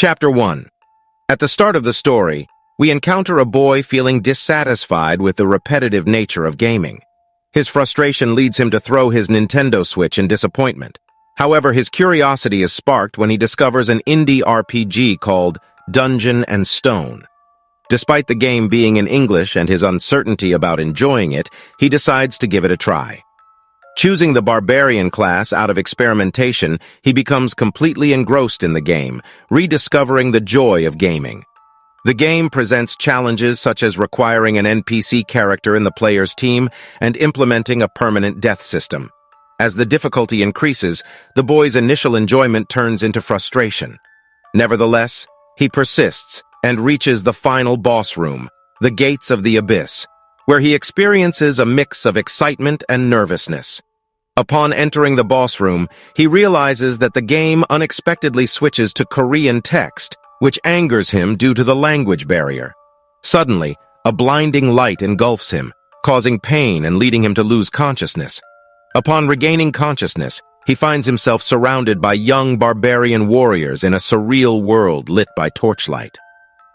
Chapter 1. At the start of the story, we encounter a boy feeling dissatisfied with the repetitive nature of gaming. His frustration leads him to throw his Nintendo Switch in disappointment. However, his curiosity is sparked when he discovers an indie RPG called Dungeon and Stone. Despite the game being in English and his uncertainty about enjoying it, he decides to give it a try. Choosing the Barbarian class out of experimentation, he becomes completely engrossed in the game, rediscovering the joy of gaming. The game presents challenges such as requiring an NPC character in the player's team and implementing a permanent death system. As the difficulty increases, the boy's initial enjoyment turns into frustration. Nevertheless, he persists and reaches the final boss room, the Gates of the Abyss, where he experiences a mix of excitement and nervousness. Upon entering the boss room, he realizes that the game unexpectedly switches to Korean text, which angers him due to the language barrier. Suddenly, a blinding light engulfs him, causing pain and leading him to lose consciousness. Upon regaining consciousness, he finds himself surrounded by young barbarian warriors in a surreal world lit by torchlight.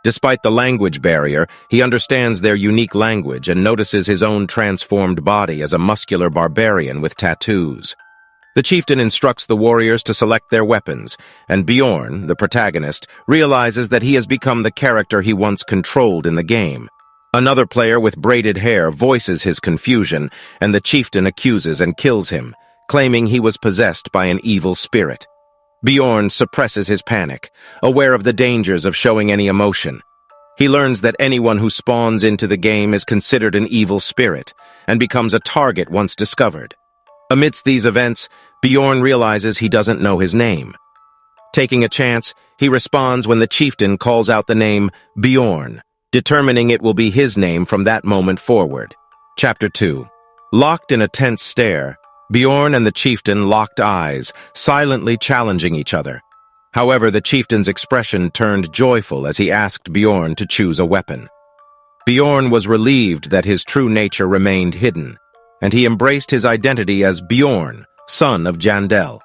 Despite the language barrier, he understands their unique language and notices his own transformed body as a muscular barbarian with tattoos. The chieftain instructs the warriors to select their weapons, and Bjorn, the protagonist, realizes that he has become the character he once controlled in the game. Another player with braided hair voices his confusion, and the chieftain accuses and kills him, claiming he was possessed by an evil spirit. Bjorn suppresses his panic, aware of the dangers of showing any emotion. He learns that anyone who spawns into the game is considered an evil spirit, and becomes a target once discovered. Amidst these events, Bjorn realizes he doesn't know his name. Taking a chance, he responds when the chieftain calls out the name Bjorn, determining it will be his name from that moment forward. Chapter 2. Locked in a tense stare, Bjorn and the chieftain locked eyes, silently challenging each other. However, the chieftain's expression turned joyful as he asked Bjorn to choose a weapon. Bjorn was relieved that his true nature remained hidden, and he embraced his identity as Bjorn, son of Jandel.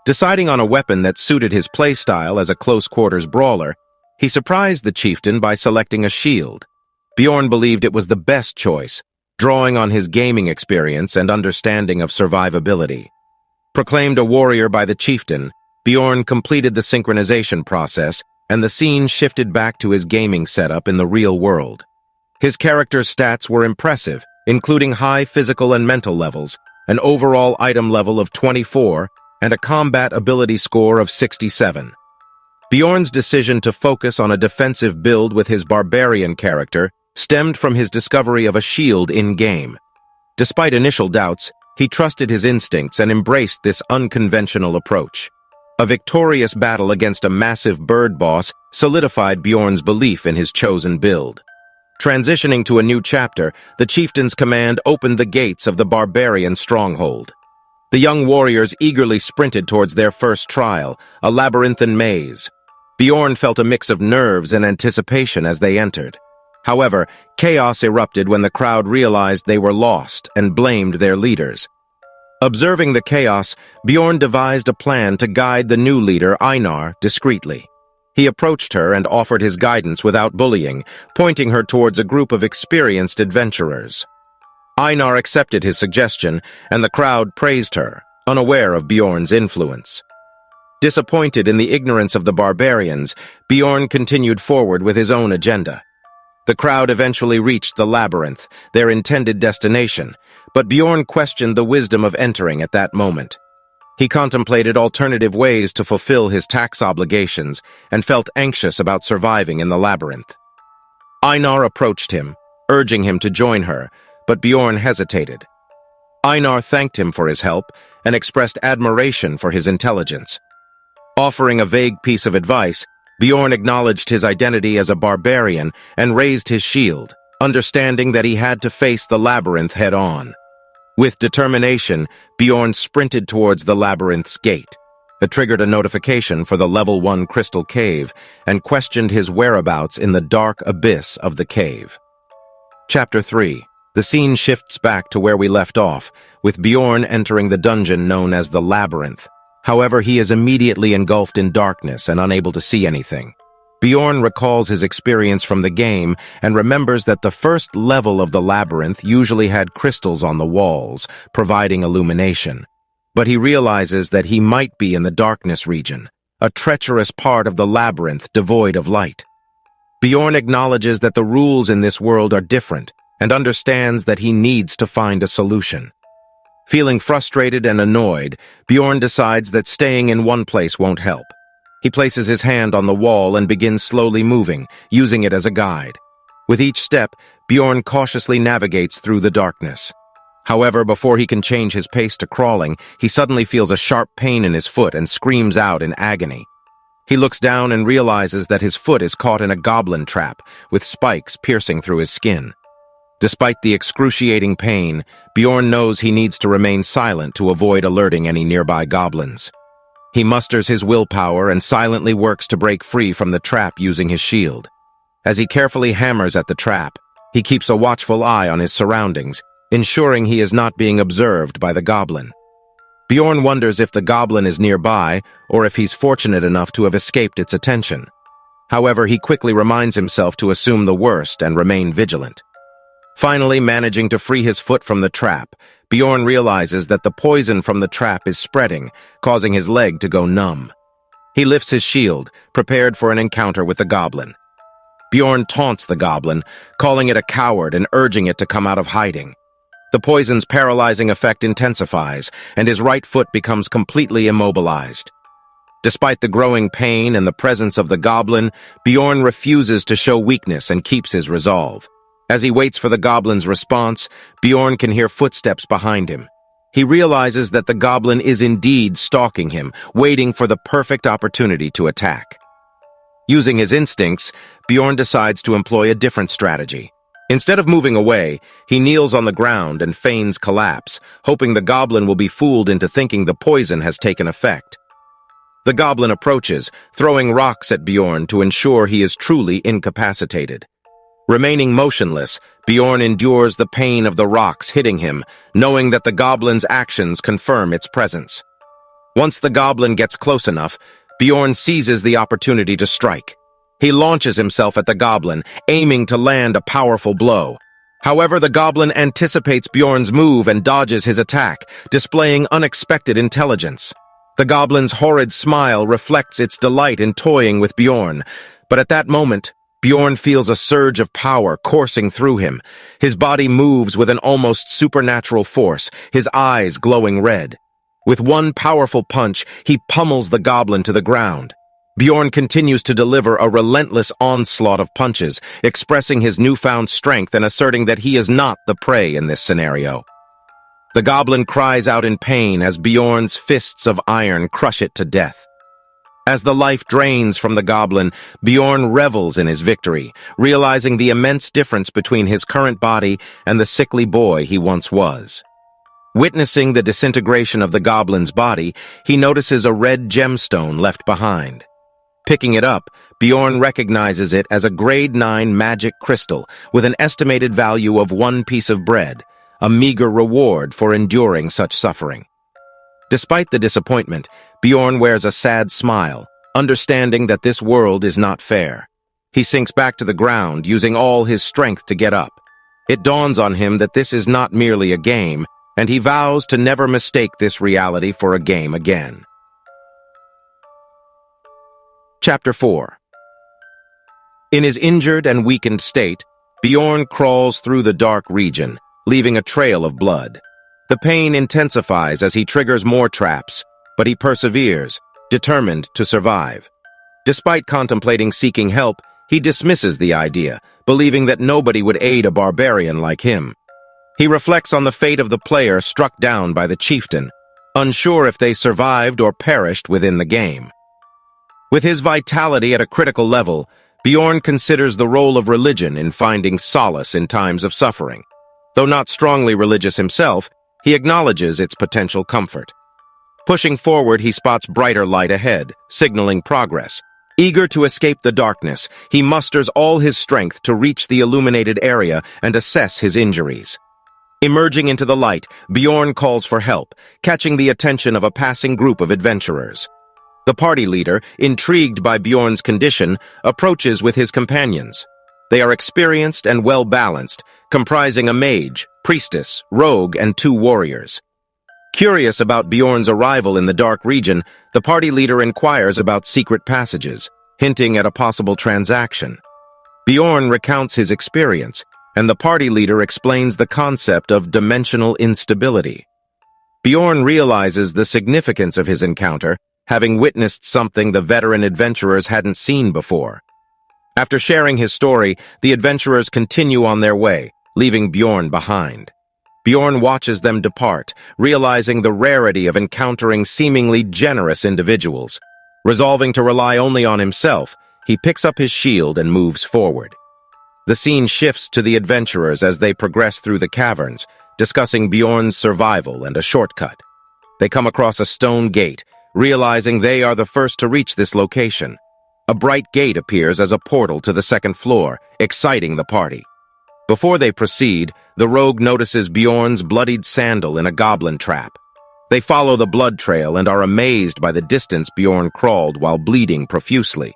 Deciding on a weapon that suited his playstyle as a close-quarters brawler, he surprised the chieftain by selecting a shield. Bjorn believed it was the best choice, drawing on his gaming experience and understanding of survivability. Proclaimed a warrior by the chieftain, Bjorn completed the synchronization process, and the scene shifted back to his gaming setup in the real world. His character's stats were impressive, including high physical and mental levels, an overall item level of 24, and a combat ability score of 67. Bjorn's decision to focus on a defensive build with his barbarian character stemmed from his discovery of a shield in-game. Despite initial doubts, he trusted his instincts and embraced this unconventional approach. A victorious battle against a massive bird boss solidified Bjorn's belief in his chosen build. Transitioning to a new chapter, the chieftain's command opened the gates of the barbarian stronghold. The young warriors eagerly sprinted towards their first trial, a labyrinthine maze. Bjorn felt a mix of nerves and anticipation as they entered. However, chaos erupted when the crowd realized they were lost and blamed their leaders. Observing the chaos, Bjorn devised a plan to guide the new leader, Einar, discreetly. He approached her and offered his guidance without bullying, pointing her towards a group of experienced adventurers. Einar accepted his suggestion, and the crowd praised her, unaware of Bjorn's influence. Disappointed in the ignorance of the barbarians, Bjorn continued forward with his own agenda. The crowd eventually reached the labyrinth, their intended destination, but Bjorn questioned the wisdom of entering at that moment. He contemplated alternative ways to fulfill his tax obligations and felt anxious about surviving in the labyrinth. Einar approached him, urging him to join her, but Bjorn hesitated. Einar thanked him for his help and expressed admiration for his intelligence. Offering a vague piece of advice, Bjorn acknowledged his identity as a barbarian and raised his shield, understanding that he had to face the labyrinth head-on. With determination, Bjorn sprinted towards the labyrinth's gate. It triggered a notification for the Level 1 crystal cave and questioned his whereabouts in the dark abyss of the cave. Chapter 3. The scene shifts back to where we left off, with Bjorn entering the dungeon known as the labyrinth. However, he is immediately engulfed in darkness and unable to see anything. Bjorn recalls his experience from the game and remembers that the first level of the labyrinth usually had crystals on the walls, providing illumination. But he realizes that he might be in the darkness region, a treacherous part of the labyrinth devoid of light. Bjorn acknowledges that the rules in this world are different and understands that he needs to find a solution. Feeling frustrated and annoyed, Bjorn decides that staying in one place won't help. He places his hand on the wall and begins slowly moving, using it as a guide. With each step, Bjorn cautiously navigates through the darkness. However, before he can change his pace to crawling, he suddenly feels a sharp pain in his foot and screams out in agony. He looks down and realizes that his foot is caught in a goblin trap, with spikes piercing through his skin. Despite the excruciating pain, Bjorn knows he needs to remain silent to avoid alerting any nearby goblins. He musters his willpower and silently works to break free from the trap using his shield. As he carefully hammers at the trap, he keeps a watchful eye on his surroundings, ensuring he is not being observed by the goblin. Bjorn wonders if the goblin is nearby or if he's fortunate enough to have escaped its attention. However, he quickly reminds himself to assume the worst and remain vigilant. Finally, managing to free his foot from the trap, Bjorn realizes that the poison from the trap is spreading, causing his leg to go numb. He lifts his shield, prepared for an encounter with the goblin. Bjorn taunts the goblin, calling it a coward and urging it to come out of hiding. The poison's paralyzing effect intensifies, and his right foot becomes completely immobilized. Despite the growing pain and the presence of the goblin, Bjorn refuses to show weakness and keeps his resolve. As he waits for the goblin's response, Bjorn can hear footsteps behind him. He realizes that the goblin is indeed stalking him, waiting for the perfect opportunity to attack. Using his instincts, Bjorn decides to employ a different strategy. Instead of moving away, he kneels on the ground and feigns collapse, hoping the goblin will be fooled into thinking the poison has taken effect. The goblin approaches, throwing rocks at Bjorn to ensure he is truly incapacitated. Remaining motionless, Bjorn endures the pain of the rocks hitting him, knowing that the goblin's actions confirm its presence. Once the goblin gets close enough, Bjorn seizes the opportunity to strike. He launches himself at the goblin, aiming to land a powerful blow. However, the goblin anticipates Bjorn's move and dodges his attack, displaying unexpected intelligence. The goblin's horrid smile reflects its delight in toying with Bjorn, but at that moment, Bjorn feels a surge of power coursing through him. His body moves with an almost supernatural force, his eyes glowing red. With one powerful punch, he pummels the goblin to the ground. Bjorn continues to deliver a relentless onslaught of punches, expressing his newfound strength and asserting that he is not the prey in this scenario. The goblin cries out in pain as Bjorn's fists of iron crush it to death. As the life drains from the goblin, Bjorn revels in his victory, realizing the immense difference between his current body and the sickly boy he once was. Witnessing the disintegration of the goblin's body, he notices a red gemstone left behind. Picking it up, Bjorn recognizes it as a grade 9 magic crystal with an estimated value of 1 piece of bread, a meager reward for enduring such suffering. Despite the disappointment, Bjorn wears a sad smile, understanding that this world is not fair. He sinks back to the ground, using all his strength to get up. It dawns on him that this is not merely a game, and he vows to never mistake this reality for a game again. Chapter 4. In his injured and weakened state, Bjorn crawls through the dark region, leaving a trail of blood. The pain intensifies as he triggers more traps, but he perseveres, determined to survive. Despite contemplating seeking help, he dismisses the idea, believing that nobody would aid a barbarian like him. He reflects on the fate of the player struck down by the chieftain, unsure if they survived or perished within the game. With his vitality at a critical level, Bjorn considers the role of religion in finding solace in times of suffering. Though not strongly religious himself, he acknowledges its potential comfort. Pushing forward, he spots brighter light ahead, signaling progress. Eager to escape the darkness, he musters all his strength to reach the illuminated area and assess his injuries. Emerging into the light, Bjorn calls for help, catching the attention of a passing group of adventurers. The party leader, intrigued by Bjorn's condition, approaches with his companions. They are experienced and well-balanced, comprising a mage, priestess, rogue, and 2 warriors. Curious about Bjorn's arrival in the dark region, the party leader inquires about secret passages, hinting at a possible transaction. Bjorn recounts his experience, and the party leader explains the concept of dimensional instability. Bjorn realizes the significance of his encounter, having witnessed something the veteran adventurers hadn't seen before. After sharing his story, the adventurers continue on their way, leaving Bjorn behind. Bjorn watches them depart, realizing the rarity of encountering seemingly generous individuals. Resolving to rely only on himself, he picks up his shield and moves forward. The scene shifts to the adventurers as they progress through the caverns, discussing Bjorn's survival and a shortcut. They come across a stone gate, realizing they are the first to reach this location. A bright gate appears as a portal to the 2nd floor, exciting the party. Before they proceed, the rogue notices Bjorn's bloodied sandal in a goblin trap. They follow the blood trail and are amazed by the distance Bjorn crawled while bleeding profusely.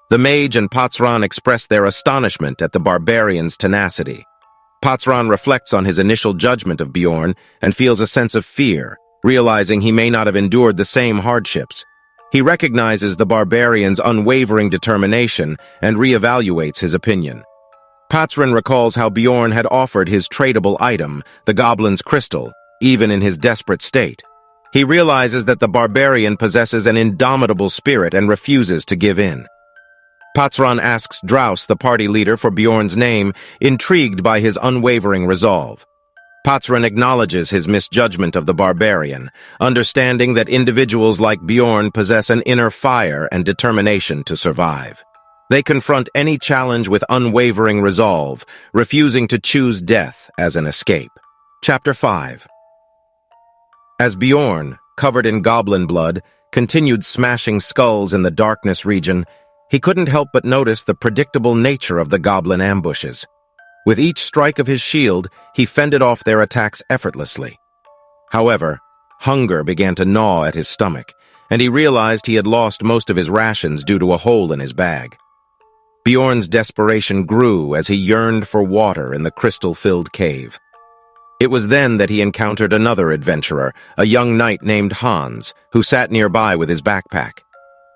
The mage and Patsran express their astonishment at the barbarian's tenacity. Patsran reflects on his initial judgment of Bjorn and feels a sense of fear, realizing he may not have endured the same hardships. He recognizes the barbarian's unwavering determination and reevaluates his opinion. Patsran recalls how Bjorn had offered his tradable item, the goblin's crystal, even in his desperate state. He realizes that the barbarian possesses an indomitable spirit and refuses to give in. Patsran asks Draus, the party leader, for Bjorn's name, intrigued by his unwavering resolve. Patsran acknowledges his misjudgment of the barbarian, understanding that individuals like Bjorn possess an inner fire and determination to survive. They confront any challenge with unwavering resolve, refusing to choose death as an escape. Chapter 5. As Bjorn, covered in goblin blood, continued smashing skulls in the darkness region, he couldn't help but notice the predictable nature of the goblin ambushes. With each strike of his shield, he fended off their attacks effortlessly. However, hunger began to gnaw at his stomach, and he realized he had lost most of his rations due to a hole in his bag. Bjorn's desperation grew as he yearned for water in the crystal-filled cave. It was then that he encountered another adventurer, a young knight named Hans, who sat nearby with his backpack.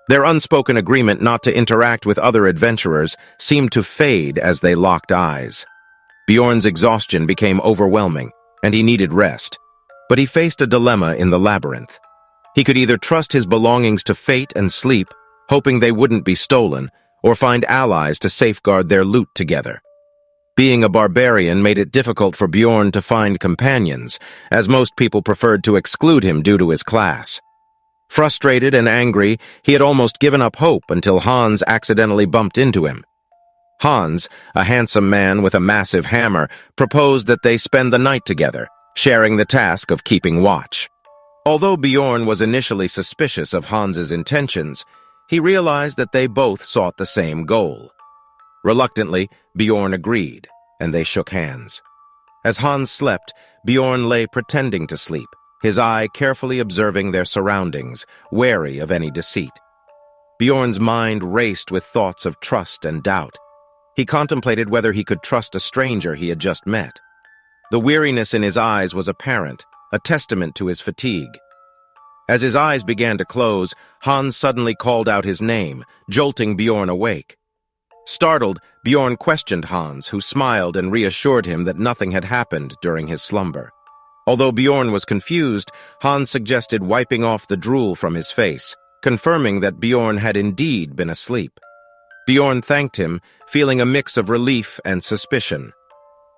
Their unspoken agreement not to interact with other adventurers seemed to fade as they locked eyes. Bjorn's exhaustion became overwhelming, and he needed rest. But he faced a dilemma in the labyrinth. He could either trust his belongings to fate and sleep, hoping they wouldn't be stolen, or find allies to safeguard their loot together. Being a barbarian made it difficult for Bjorn to find companions, as most people preferred to exclude him due to his class. Frustrated and angry, he had almost given up hope until Hans accidentally bumped into him. Hans, a handsome man with a massive hammer, proposed that they spend the night together, sharing the task of keeping watch. Although Bjorn was initially suspicious of Hans's intentions, he realized that they both sought the same goal. Reluctantly, Bjorn agreed, and they shook hands. As Hans slept, Bjorn lay pretending to sleep, his eye carefully observing their surroundings, wary of any deceit. Bjorn's mind raced with thoughts of trust and doubt. He contemplated whether he could trust a stranger he had just met. The weariness in his eyes was apparent, a testament to his fatigue. As his eyes began to close, Hans suddenly called out his name, jolting Bjorn awake. Startled, Bjorn questioned Hans, who smiled and reassured him that nothing had happened during his slumber. Although Bjorn was confused, Hans suggested wiping off the drool from his face, confirming that Bjorn had indeed been asleep. Bjorn thanked him, feeling a mix of relief and suspicion.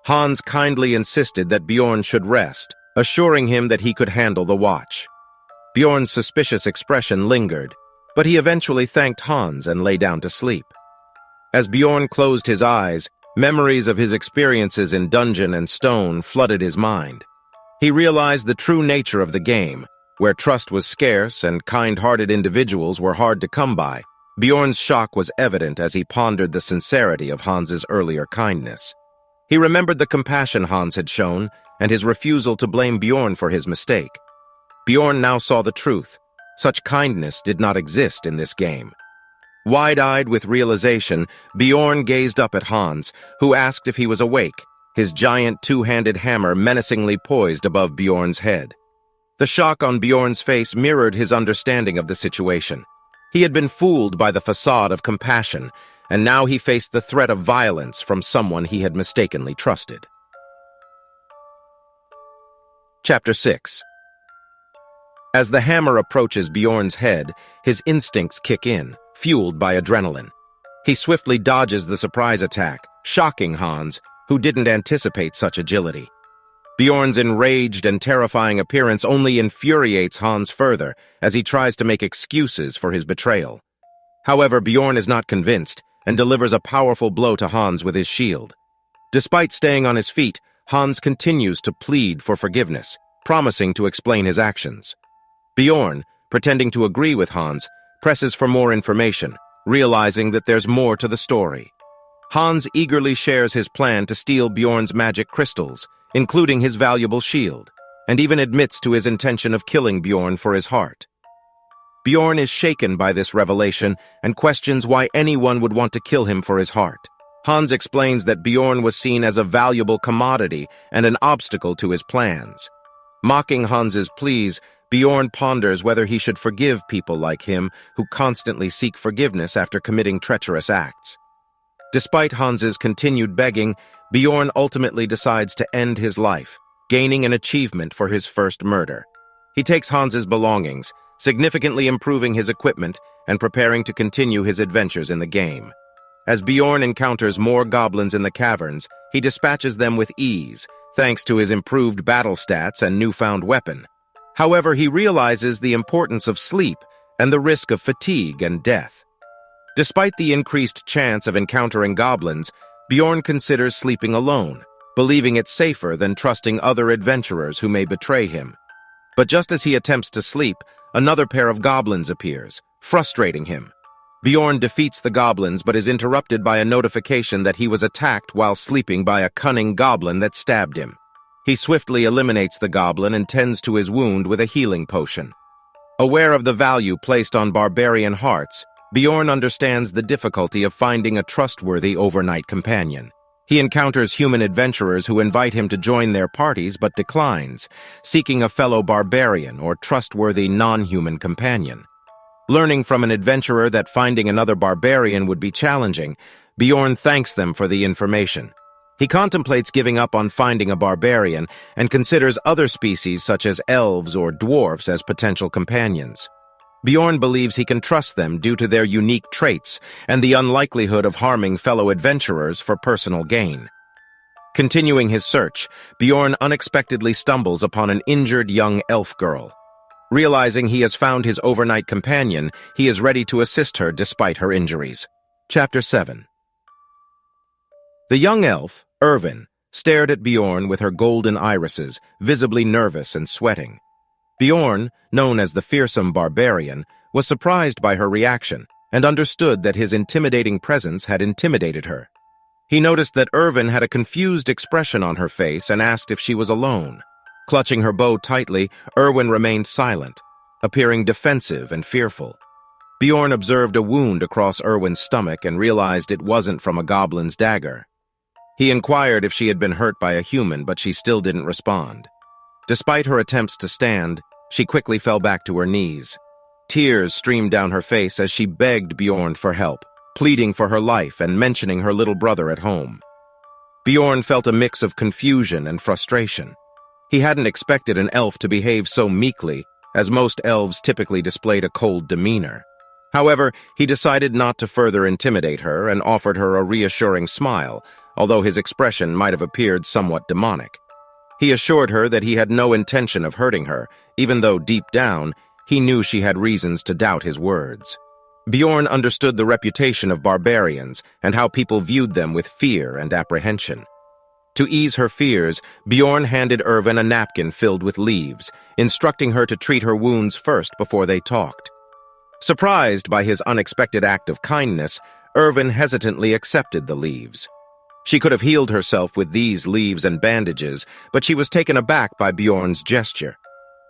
Hans kindly insisted that Bjorn should rest, assuring him that he could handle the watch. Bjorn's suspicious expression lingered, but he eventually thanked Hans and lay down to sleep. As Bjorn closed his eyes, memories of his experiences in Dungeon and Stone flooded his mind. He realized the true nature of the game, where trust was scarce and kind-hearted individuals were hard to come by. Bjorn's shock was evident as he pondered the sincerity of Hans's earlier kindness. He remembered the compassion Hans had shown and his refusal to blame Bjorn for his mistake. Bjorn now saw the truth. Such kindness did not exist in this game. Wide-eyed with realization, Bjorn gazed up at Hans, who asked if he was awake, his giant two-handed hammer menacingly poised above Bjorn's head. The shock on Bjorn's face mirrored his understanding of the situation. He had been fooled by the facade of compassion, and now he faced the threat of violence from someone he had mistakenly trusted. Chapter 6. As the hammer approaches Bjorn's head, his instincts kick in, fueled by adrenaline. He swiftly dodges the surprise attack, shocking Hans, who didn't anticipate such agility. Bjorn's enraged and terrifying appearance only infuriates Hans further as he tries to make excuses for his betrayal. However, Bjorn is not convinced and delivers a powerful blow to Hans with his shield. Despite staying on his feet, Hans continues to plead for forgiveness, promising to explain his actions. Bjorn, pretending to agree with Hans, presses for more information, realizing that there's more to the story. Hans eagerly shares his plan to steal Bjorn's magic crystals, including his valuable shield, and even admits to his intention of killing Bjorn for his heart. Bjorn is shaken by this revelation and questions why anyone would want to kill him for his heart. Hans explains that Bjorn was seen as a valuable commodity and an obstacle to his plans. Mocking Hans's pleas, Bjorn ponders whether he should forgive people like him who constantly seek forgiveness after committing treacherous acts. Despite Hans's continued begging, Bjorn ultimately decides to end his life, gaining an achievement for his first murder. He takes Hans's belongings, significantly improving his equipment and preparing to continue his adventures in the game. As Bjorn encounters more goblins in the caverns, he dispatches them with ease, thanks to his improved battle stats and newfound weapon. However, he realizes the importance of sleep and the risk of fatigue and death. Despite the increased chance of encountering goblins, Bjorn considers sleeping alone, believing it safer than trusting other adventurers who may betray him. But just as he attempts to sleep, another pair of goblins appears, frustrating him. Bjorn defeats the goblins but is interrupted by a notification that he was attacked while sleeping by a cunning goblin that stabbed him. He swiftly eliminates the goblin and tends to his wound with a healing potion. Aware of the value placed on barbarian hearts, Bjorn understands the difficulty of finding a trustworthy overnight companion. He encounters human adventurers who invite him to join their parties but declines, seeking a fellow barbarian or trustworthy non-human companion. Learning from an adventurer that finding another barbarian would be challenging, Bjorn thanks them for the information. He contemplates giving up on finding a barbarian and considers other species such as elves or dwarfs as potential companions. Bjorn believes he can trust them due to their unique traits and the unlikelihood of harming fellow adventurers for personal gain. Continuing his search, Bjorn unexpectedly stumbles upon an injured young elf girl. Realizing he has found his overnight companion, he is ready to assist her despite her injuries. Chapter 7. The young elf, Erwin, stared at Bjorn with her golden irises, visibly nervous and sweating. Bjorn, known as the fearsome barbarian, was surprised by her reaction and understood that his intimidating presence had intimidated her. He noticed that Erwin had a confused expression on her face and asked if she was alone. Clutching her bow tightly, Erwin remained silent, appearing defensive and fearful. Bjorn observed a wound across Erwin's stomach and realized it wasn't from a goblin's dagger. He inquired if she had been hurt by a human, but she still didn't respond. Despite her attempts to stand, she quickly fell back to her knees. Tears streamed down her face as she begged Bjorn for help, pleading for her life and mentioning her little brother at home. Bjorn felt a mix of confusion and frustration. He hadn't expected an elf to behave so meekly, as most elves typically displayed a cold demeanor. However, he decided not to further intimidate her and offered her a reassuring smile, although his expression might have appeared somewhat demonic. He assured her that he had no intention of hurting her, even though deep down, he knew she had reasons to doubt his words. Bjorn understood the reputation of barbarians and how people viewed them with fear and apprehension. To ease her fears, Bjorn handed Erwin a napkin filled with leaves, instructing her to treat her wounds first before they talked. Surprised by his unexpected act of kindness, Erwin hesitantly accepted the leaves. She could have healed herself with these leaves and bandages, but she was taken aback by Bjorn's gesture.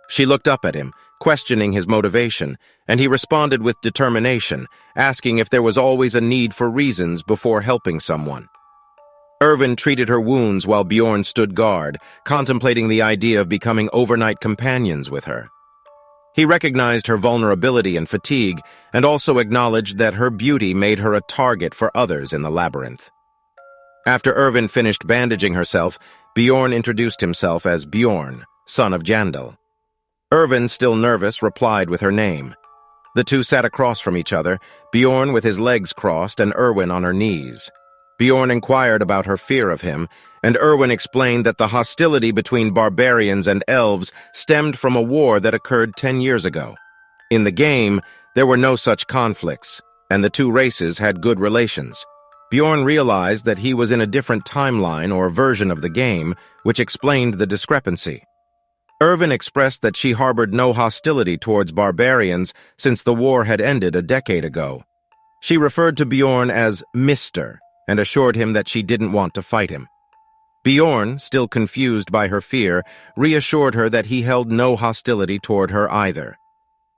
She looked up at him, questioning his motivation, and he responded with determination, asking if there was always a need for reasons before helping someone. Irvin treated her wounds while Bjorn stood guard, contemplating the idea of becoming overnight companions with her. He recognized her vulnerability and fatigue, and also acknowledged that her beauty made her a target for others in the labyrinth. After Irvin finished bandaging herself, Bjorn introduced himself as Bjorn, son of Jandal. Irvin, still nervous, replied with her name. The two sat across from each other, Bjorn with his legs crossed and Irwin on her knees. Bjorn inquired about her fear of him, and Irwin explained that the hostility between barbarians and elves stemmed from a war that occurred 10 years ago. In the game, there were no such conflicts, and the two races had good relations. Bjorn realized that he was in a different timeline or version of the game, which explained the discrepancy. Irvin expressed that she harbored no hostility towards barbarians since the war had ended a decade ago. She referred to Bjorn as Mr. and assured him that she didn't want to fight him. Bjorn, still confused by her fear, reassured her that he held no hostility toward her either.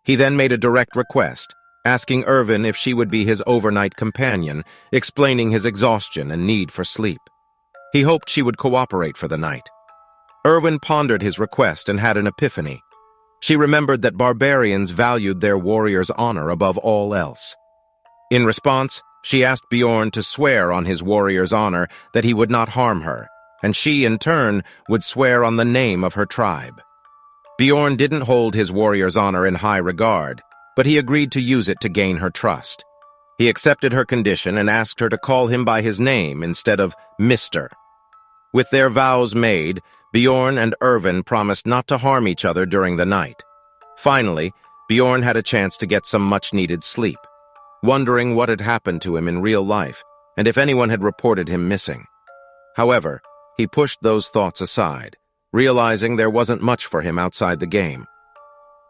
He then made a direct request, asking Irvin if she would be his overnight companion, explaining his exhaustion and need for sleep. He hoped she would cooperate for the night. Irwin pondered his request and had an epiphany. She remembered that barbarians valued their warrior's honor above all else. In response, she asked Bjorn to swear on his warrior's honor that he would not harm her, and she, in turn, would swear on the name of her tribe. Bjorn didn't hold his warrior's honor in high regard, but he agreed to use it to gain her trust. He accepted her condition and asked her to call him by his name instead of Mr. With their vows made, Bjorn and Irvin promised not to harm each other during the night. Finally, Bjorn had a chance to get some much-needed sleep, wondering what had happened to him in real life and if anyone had reported him missing. However, he pushed those thoughts aside, realizing there wasn't much for him outside the game.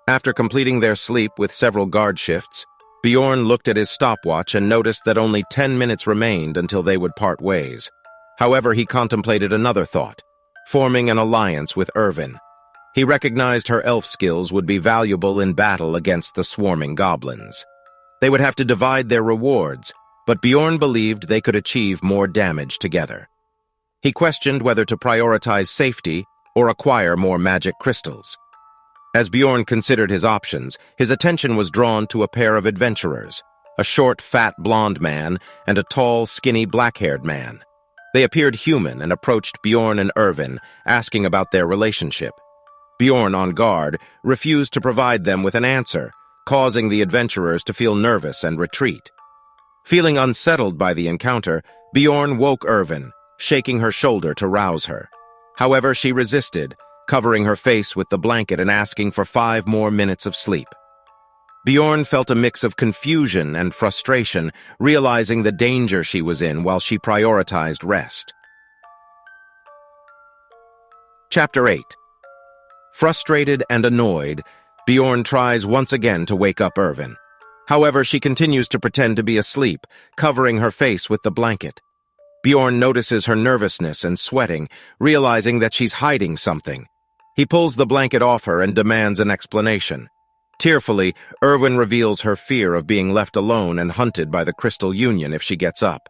After completing their sleep with several guard shifts, Bjorn looked at his stopwatch and noticed that only 10 minutes remained until they would part ways. However, he contemplated another thought: forming an alliance with Irvin. He recognized her elf skills would be valuable in battle against the swarming goblins. They would have to divide their rewards, but Bjorn believed they could achieve more damage together. He questioned whether to prioritize safety or acquire more magic crystals. As Bjorn considered his options, his attention was drawn to a pair of adventurers, a short, fat, blonde man and a tall, skinny, black-haired man. They appeared human and approached Bjorn and Irvin, asking about their relationship. Bjorn, on guard, refused to provide them with an answer, causing the adventurers to feel nervous and retreat. Feeling unsettled by the encounter, Bjorn woke Irvin, shaking her shoulder to rouse her. However, she resisted, covering her face with the blanket and asking for 5 more minutes of sleep. Bjorn felt a mix of confusion and frustration, realizing the danger she was in while she prioritized rest. Chapter 8. Frustrated and annoyed, Bjorn tries once again to wake up Irvin. However, she continues to pretend to be asleep, covering her face with the blanket. Bjorn notices her nervousness and sweating, realizing that she's hiding something. He pulls the blanket off her and demands an explanation. Tearfully, Irvin reveals her fear of being left alone and hunted by the Crystal Union if she gets up.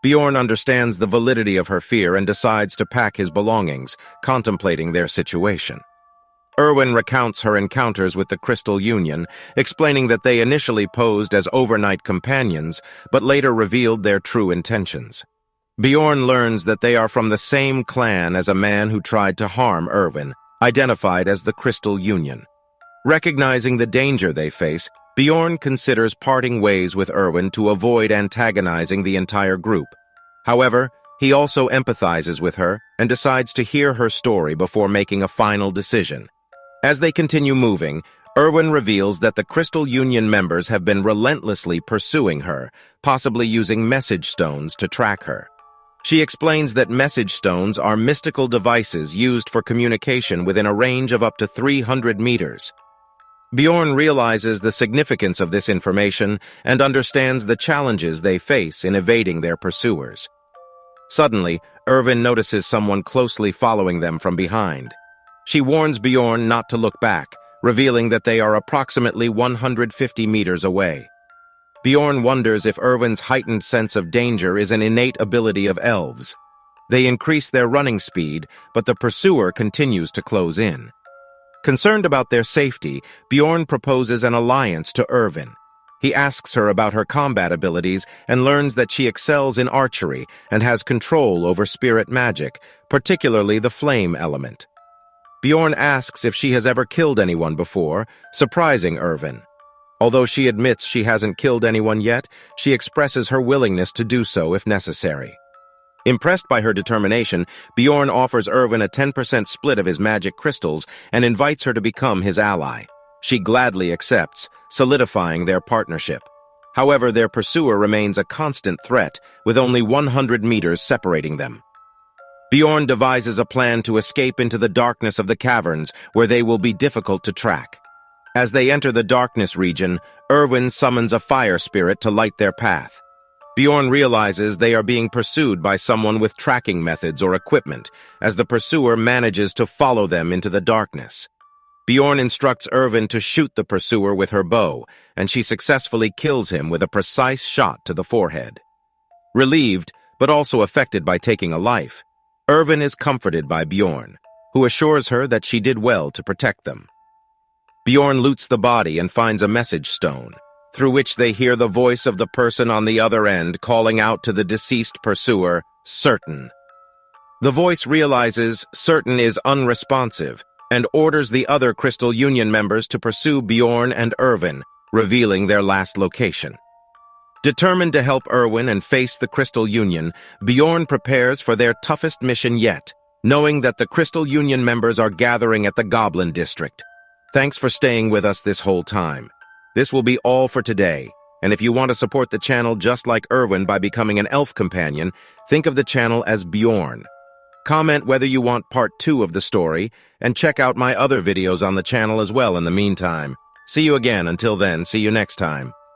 Bjorn understands the validity of her fear and decides to pack his belongings, contemplating their situation. Irwin recounts her encounters with the Crystal Union, explaining that they initially posed as overnight companions, but later revealed their true intentions. Bjorn learns that they are from the same clan as a man who tried to harm Irwin, identified as the Crystal Union. Recognizing the danger they face, Bjorn considers parting ways with Irwin to avoid antagonizing the entire group. However, he also empathizes with her and decides to hear her story before making a final decision. As they continue moving, Irwin reveals that the Crystal Union members have been relentlessly pursuing her, possibly using message stones to track her. She explains that message stones are mystical devices used for communication within a range of up to 300 meters. Bjorn realizes the significance of this information and understands the challenges they face in evading their pursuers. Suddenly, Irvin notices someone closely following them from behind. She warns Bjorn not to look back, revealing that they are approximately 150 meters away. Bjorn wonders if Irvin's heightened sense of danger is an innate ability of elves. They increase their running speed, but the pursuer continues to close in. Concerned about their safety, Bjorn proposes an alliance to Irvin. He asks her about her combat abilities and learns that she excels in archery and has control over spirit magic, particularly the flame element. Bjorn asks if she has ever killed anyone before, surprising Irvin. Although she admits she hasn't killed anyone yet, she expresses her willingness to do so if necessary. Impressed by her determination, Bjorn offers Irvin a 10% split of his magic crystals and invites her to become his ally. She gladly accepts, solidifying their partnership. However, their pursuer remains a constant threat, with only 100 meters separating them. Bjorn devises a plan to escape into the darkness of the caverns, where they will be difficult to track. As they enter the darkness region, Irvin summons a fire spirit to light their path. Bjorn realizes they are being pursued by someone with tracking methods or equipment, as the pursuer manages to follow them into the darkness. Bjorn instructs Irvin to shoot the pursuer with her bow, and she successfully kills him with a precise shot to the forehead. Relieved, but also affected by taking a life, Irvin is comforted by Bjorn, who assures her that she did well to protect them. Bjorn loots the body and finds a message stone, through which they hear the voice of the person on the other end calling out to the deceased pursuer, Certain. The voice realizes Certain is unresponsive and orders the other Crystal Union members to pursue Bjorn and Irvin, revealing their last location. Determined to help Irwin and face the Crystal Union, Bjorn prepares for their toughest mission yet, knowing that the Crystal Union members are gathering at the Goblin District. Thanks for staying with us this whole time. This will be all for today, and if you want to support the channel just like Irwin by becoming an elf companion, think of the channel as Bjorn. Comment whether you want part 2 of the story, and check out my other videos on the channel as well in the meantime. See you again. Until then, see you next time.